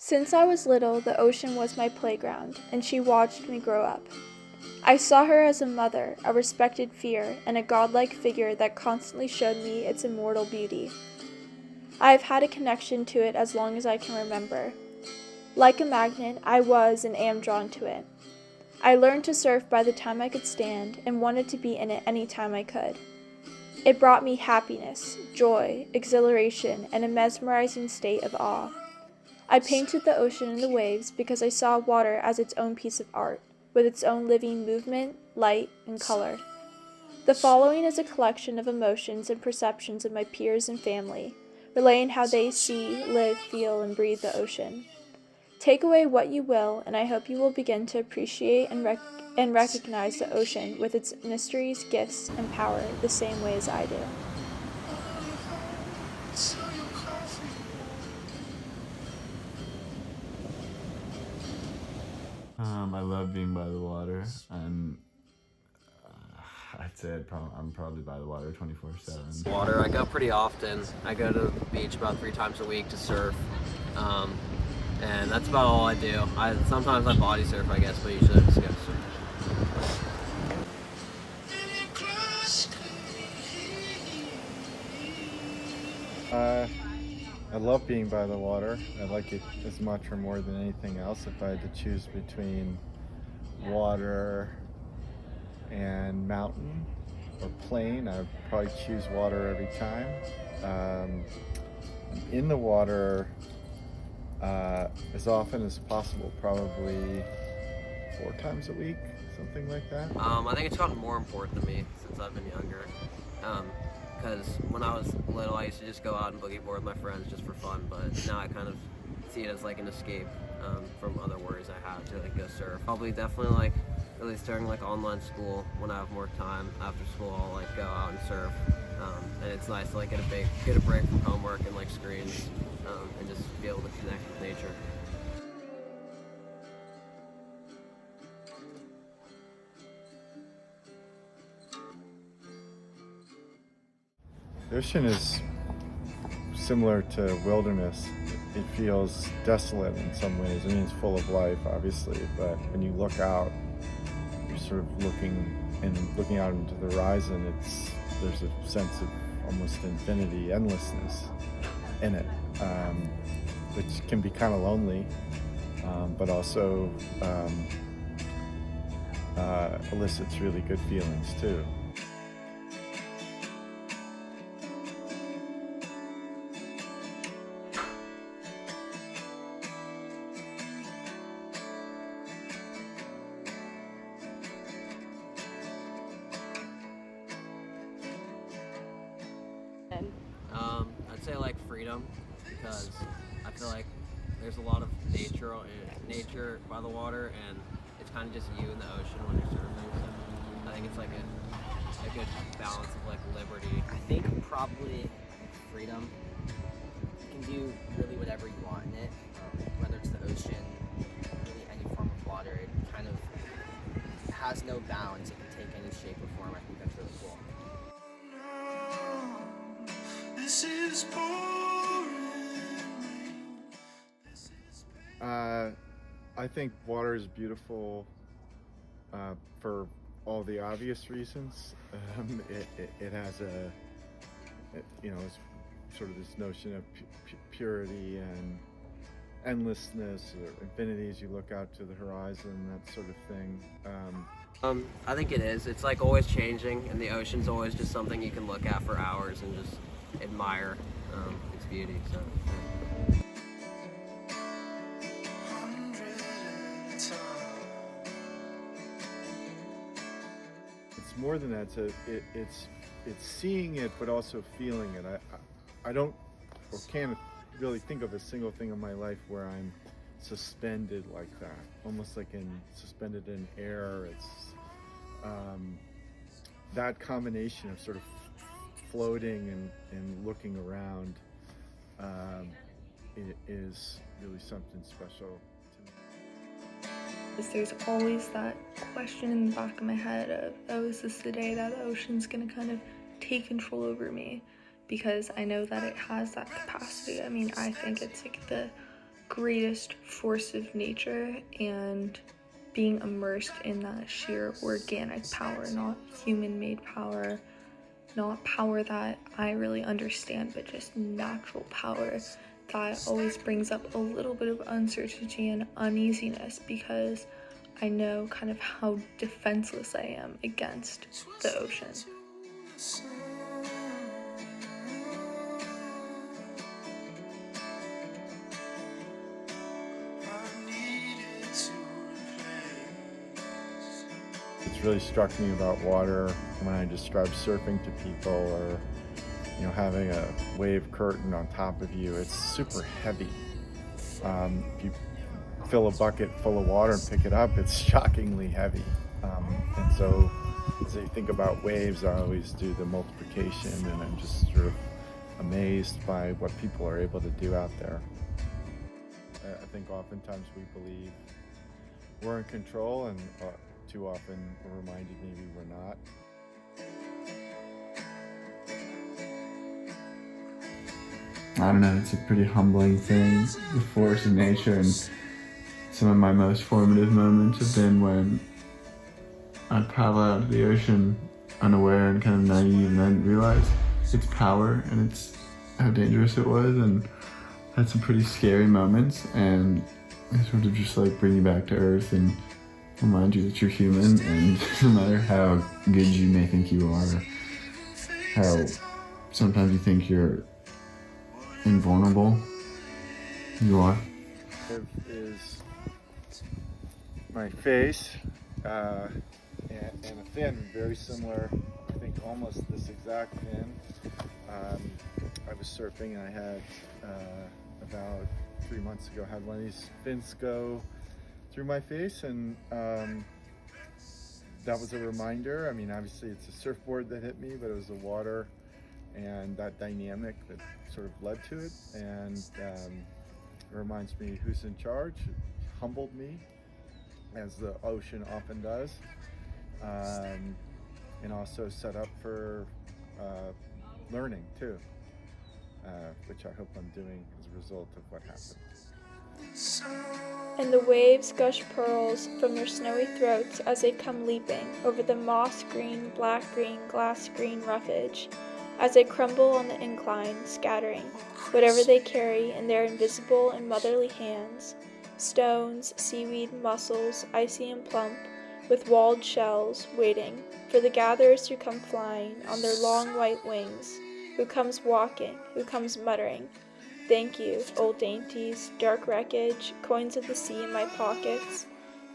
Since I was little, the ocean was my playground, and she watched me grow up. I saw her as a mother, a respected figure, and a godlike figure that constantly showed me its immortal beauty. I have had a connection to it as long as I can remember. Like a magnet, I was and am drawn to it. I learned to surf by the time I could stand and wanted to be in it any time I could. It brought me happiness, joy, exhilaration, and a mesmerizing state of awe. I painted the ocean and the waves because I saw water as its own piece of art, with its own living movement, light, and color. The following is a collection of emotions and perceptions of my peers and family, relaying how they see, live, feel, and breathe the ocean. Take away what you will, and I hope you will begin to appreciate and recognize the ocean with its mysteries, gifts, and power the same way as I do. I love being by the water, and I'd say I'm probably by the water 24/7. Water, I go pretty often. I go to the beach about 3 times a week to surf, and that's about all I do. Sometimes I body surf, I guess, but usually I just go surf. I love being by the water. I like it as much or more than anything else. If I had to choose between water and mountain or plain, I would probably choose water every time. In the water as often as possible, probably 4 times a week, something like that. I think it's gotten more important to me since I've been younger. Because when I was little, I used to just go out and boogie board with my friends just for fun, but now I kind of see it as like an escape from other worries I have to like go surf. Probably definitely like at least during like online school when I have more time after school, I'll like go out and surf. And it's nice to like get a break from homework and like screens and just be able to connect with nature. The ocean is similar to wilderness. It feels desolate in some ways. I mean, it's full of life, obviously, but when you look out, you're sort of looking out into the horizon. There's a sense of almost infinity, endlessness in it, which can be kind of lonely, but also elicits really good feelings too. I'd say like freedom, because I feel like there's a lot of nature by the water, and it's kind of just you in the ocean when you're surfing. So I think it's like a good balance of like liberty. I think probably freedom. You can do really whatever you want in it, whether it's the ocean, really any form of water. It kind of has no bounds. It can take any shape or form. I think that's really cool. I think water is beautiful for all the obvious reasons. It has it's sort of this notion of purity and endlessness or infinity as you look out to the horizon, that sort of thing. I think it is. It's like always changing, and the ocean's always just something you can look at for hours and just admire its beauty. So. It's more than that. It's seeing it, but also feeling it. I don't or can't really think of a single thing in my life where I'm suspended like that, almost like suspended in air. It's that combination of sort of floating and looking around is really something special to me. There's always that question in the back of my head of, oh, is this the day that the ocean's gonna kind of take control over me? Because I know that it has that capacity. I mean, I think it's like the greatest force of nature and being immersed in that sheer organic power, not human-made power, not power that I really understand, but just natural power that always brings up a little bit of uncertainty and uneasiness because I know kind of how defenseless I am against the ocean. It's really struck me about water when I describe surfing to people, or having a wave curtain on top of you. It's super heavy. If you fill a bucket full of water and pick it up, it's shockingly heavy. And so as I think about waves, I always do the multiplication, and I'm just sort of amazed by what people are able to do out there. I think oftentimes we believe we're in control, and too often we're reminded maybe we're not. I don't know, it's a pretty humbling thing, the force of nature, and some of my most formative moments have been when I paddle out into the ocean unaware and kind of naive, and then realize its power and its how dangerous it was, and had some pretty scary moments, and they sort of just like bring you back to earth and remind you that you're human, and no matter how good you may think you are, how sometimes you think you're invulnerable, you are. Is my face and a fin very similar, I think almost this exact fin. I was surfing and I had about 3 months ago had one of these fins go through my face, and that was a reminder. I mean, obviously it's a surfboard that hit me, but it was the water and that dynamic that sort of led to it, and it reminds me who's in charge. It humbled me, as the ocean often does, and also set up for learning too, which I hope I'm doing as a result of what happened. And the waves gush pearls from your snowy throats as they come leaping over the moss-green, black-green, glass-green roughage, as they crumble on the incline, scattering whatever they carry in their invisible and motherly hands, stones, seaweed, mussels, icy and plump, with walled shells, waiting for the gatherers who come flying on their long white wings, who comes walking, who comes muttering, "Thank you, old dainties, dark wreckage, coins of the sea in my pockets,"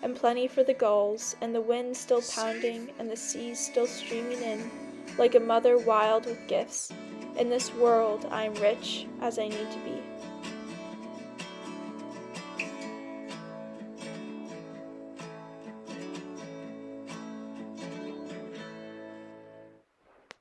and plenty for the gulls, and the wind still pounding, and the seas still streaming in, like a mother wild with gifts. In this world I am rich, as I need to be.